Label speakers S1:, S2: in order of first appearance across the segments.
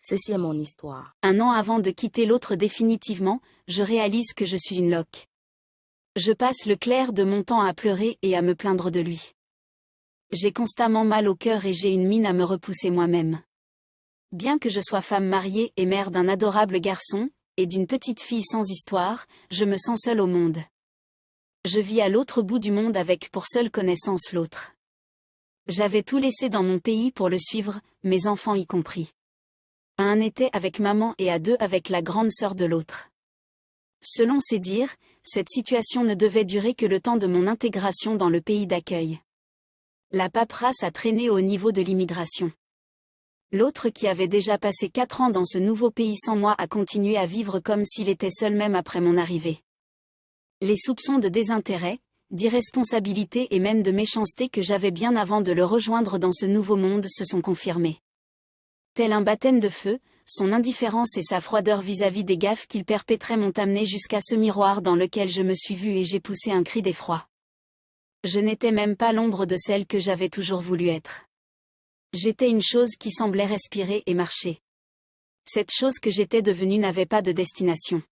S1: Ceci est mon histoire.
S2: Un an avant de quitter l'autre définitivement, je réalise que je suis une loque. Je passe le clair de mon temps à pleurer et à me plaindre de lui. J'ai constamment mal au cœur et j'ai une mine à me repousser moi-même. Bien que je sois femme mariée et mère d'un adorable garçon, et d'une petite fille sans histoire, je me sens seule au monde. Je vis à l'autre bout du monde avec pour seule connaissance l'autre. J'avais tout laissé dans mon pays pour le suivre, mes enfants y compris. À un été avec maman et à deux avec la grande sœur de l'autre. Selon ses dires, cette situation ne devait durer que le temps de mon intégration dans le pays d'accueil. La paperasse a traîné au niveau de l'immigration. L'autre qui avait déjà passé 4 ans dans ce nouveau pays sans moi a continué à vivre comme s'il était seul même après mon arrivée. Les soupçons de désintérêt, d'irresponsabilité et même de méchanceté que j'avais bien avant de le rejoindre dans ce nouveau monde se sont confirmés. Tel un baptême de feu, son indifférence et sa froideur vis-à-vis des gaffes qu'il perpétrait m'ont amené jusqu'à ce miroir dans lequel je me suis vue et j'ai poussé un cri d'effroi. Je n'étais même pas l'ombre de celle que j'avais toujours voulu être. J'étais une chose qui semblait respirer et marcher. Cette chose que j'étais devenue n'avait pas de destination.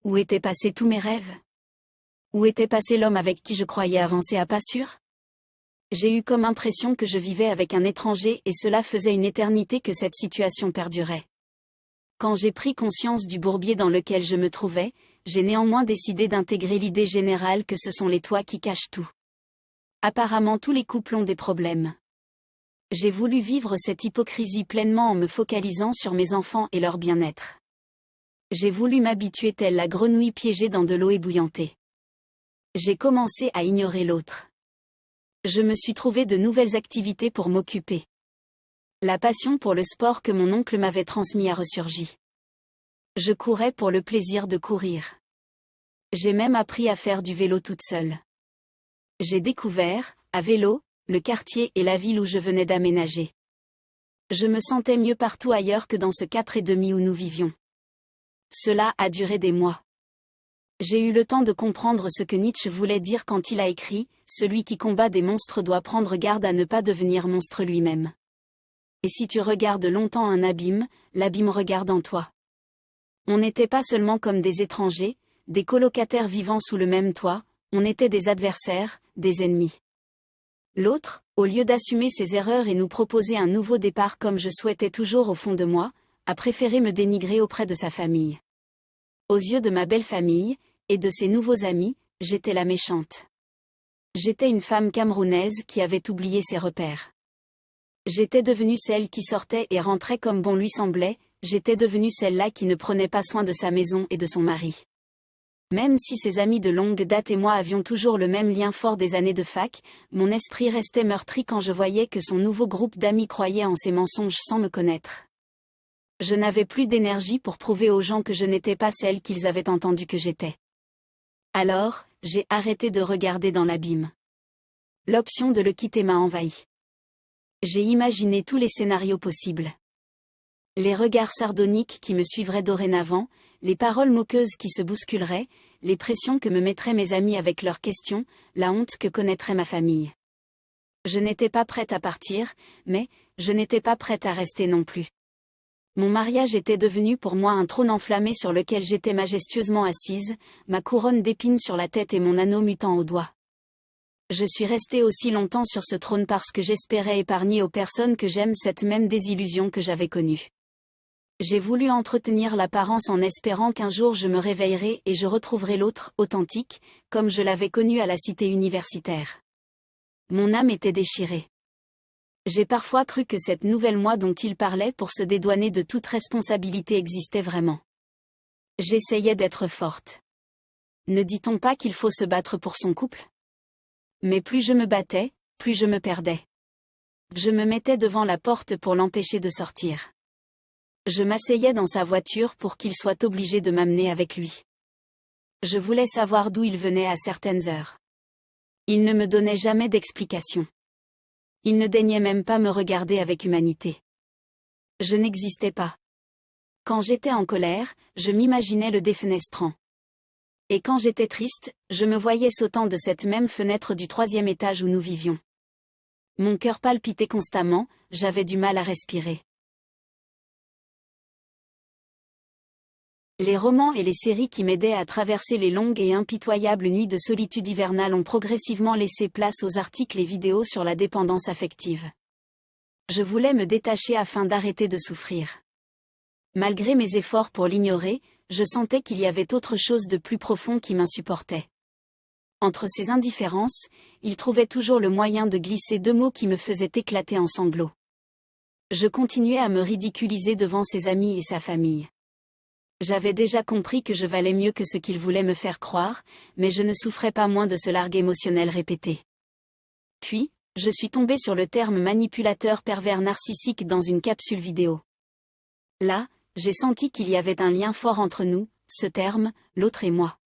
S2: Où étaient passés tous mes rêves ? Où était passé l'homme avec qui je croyais avancer à pas sûr ? J'ai eu comme impression que je vivais avec un étranger et cela faisait une éternité que cette situation perdurait. Quand j'ai pris conscience du bourbier dans lequel je me trouvais, j'ai néanmoins décidé d'intégrer l'idée générale que ce sont les toits qui cachent tout. Apparemment tous les couples ont des problèmes. J'ai voulu vivre cette hypocrisie pleinement en me focalisant sur mes enfants et leur bien-être. J'ai voulu m'habituer telle la grenouille piégée dans de l'eau ébouillantée. J'ai commencé à ignorer l'autre. Je me suis trouvé de nouvelles activités pour m'occuper. La passion pour le sport que mon oncle m'avait transmis a ressurgi. Je courais pour le plaisir de courir. J'ai même appris à faire du vélo toute seule. J'ai découvert, à vélo, le quartier et la ville où je venais d'aménager. Je me sentais mieux partout ailleurs que dans ce 4,5 où nous vivions. Cela a duré des mois. J'ai eu le temps de comprendre ce que Nietzsche voulait dire quand il a écrit « Celui qui combat des monstres doit prendre garde à ne pas devenir monstre lui-même. » Et si tu regardes longtemps un abîme, l'abîme regarde en toi. On n'était pas seulement comme des étrangers, des colocataires vivant sous le même toit, on était des adversaires, des ennemis. L'autre, au lieu d'assumer ses erreurs et nous proposer un nouveau départ comme je souhaitais toujours au fond de moi, a préféré me dénigrer auprès de sa famille. Aux yeux de ma belle famille, et de ses nouveaux amis, j'étais la méchante. J'étais une femme camerounaise qui avait oublié ses repères. J'étais devenue celle qui sortait et rentrait comme bon lui semblait, j'étais devenue celle-là qui ne prenait pas soin de sa maison et de son mari. Même si ses amis de longue date et moi avions toujours le même lien fort des années de fac, mon esprit restait meurtri quand je voyais que son nouveau groupe d'amis croyait en ses mensonges sans me connaître. Je n'avais plus d'énergie pour prouver aux gens que je n'étais pas celle qu'ils avaient entendu que j'étais. Alors, j'ai arrêté de regarder dans l'abîme. L'option de le quitter m'a envahi. J'ai imaginé tous les scénarios possibles. Les regards sardoniques qui me suivraient dorénavant, les paroles moqueuses qui se bousculeraient, les pressions que me mettraient mes amis avec leurs questions, la honte que connaîtrait ma famille. Je n'étais pas prête à partir, mais je n'étais pas prête à rester non plus. Mon mariage était devenu pour moi un trône enflammé sur lequel j'étais majestueusement assise, ma couronne d'épines sur la tête et mon anneau mutant au doigt. Je suis restée aussi longtemps sur ce trône parce que j'espérais épargner aux personnes que j'aime cette même désillusion que j'avais connue. J'ai voulu entretenir l'apparence en espérant qu'un jour je me réveillerai et je retrouverai l'autre, authentique, comme je l'avais connu à la cité universitaire. Mon âme était déchirée. J'ai parfois cru que cette nouvelle moi dont il parlait pour se dédouaner de toute responsabilité existait vraiment. J'essayais d'être forte. Ne dit-on pas qu'il faut se battre pour son couple ? Mais plus je me battais, plus je me perdais. Je me mettais devant la porte pour l'empêcher de sortir. Je m'asseyais dans sa voiture pour qu'il soit obligé de m'amener avec lui. Je voulais savoir d'où il venait à certaines heures. Il ne me donnait jamais d'explication. Il ne daignait même pas me regarder avec humanité. Je n'existais pas. Quand j'étais en colère, je m'imaginais le défenestrant. Et quand j'étais triste, je me voyais sautant de cette même fenêtre du 3e étage où nous vivions. Mon cœur palpitait constamment, j'avais du mal à respirer. Les romans et les séries qui m'aidaient à traverser les longues et impitoyables nuits de solitude hivernale ont progressivement laissé place aux articles et vidéos sur la dépendance affective. Je voulais me détacher afin d'arrêter de souffrir. Malgré mes efforts pour l'ignorer, je sentais qu'il y avait autre chose de plus profond qui m'insupportait. Entre ces indifférences, il trouvait toujours le moyen de glisser 2 mots qui me faisaient éclater en sanglots. Je continuais à me ridiculiser devant ses amis et sa famille. J'avais déjà compris que je valais mieux que ce qu'il voulait me faire croire, mais je ne souffrais pas moins de ce largue émotionnel répété. Puis, je suis tombée sur le terme manipulateur pervers narcissique dans une capsule vidéo. Là, j'ai senti qu'il y avait un lien fort entre nous, ce terme, l'autre et moi.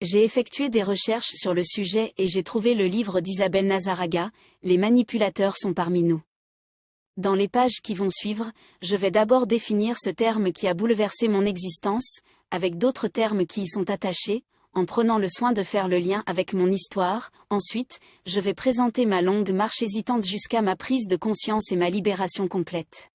S2: J'ai effectué des recherches sur le sujet et j'ai trouvé le livre d'Isabelle Nazaraga, Les manipulateurs sont parmi nous. Dans les pages qui vont suivre, je vais d'abord définir ce terme qui a bouleversé mon existence, avec d'autres termes qui y sont attachés, en prenant le soin de faire le lien avec mon histoire. Ensuite, je vais présenter ma longue marche hésitante jusqu'à ma prise de conscience et ma libération complète.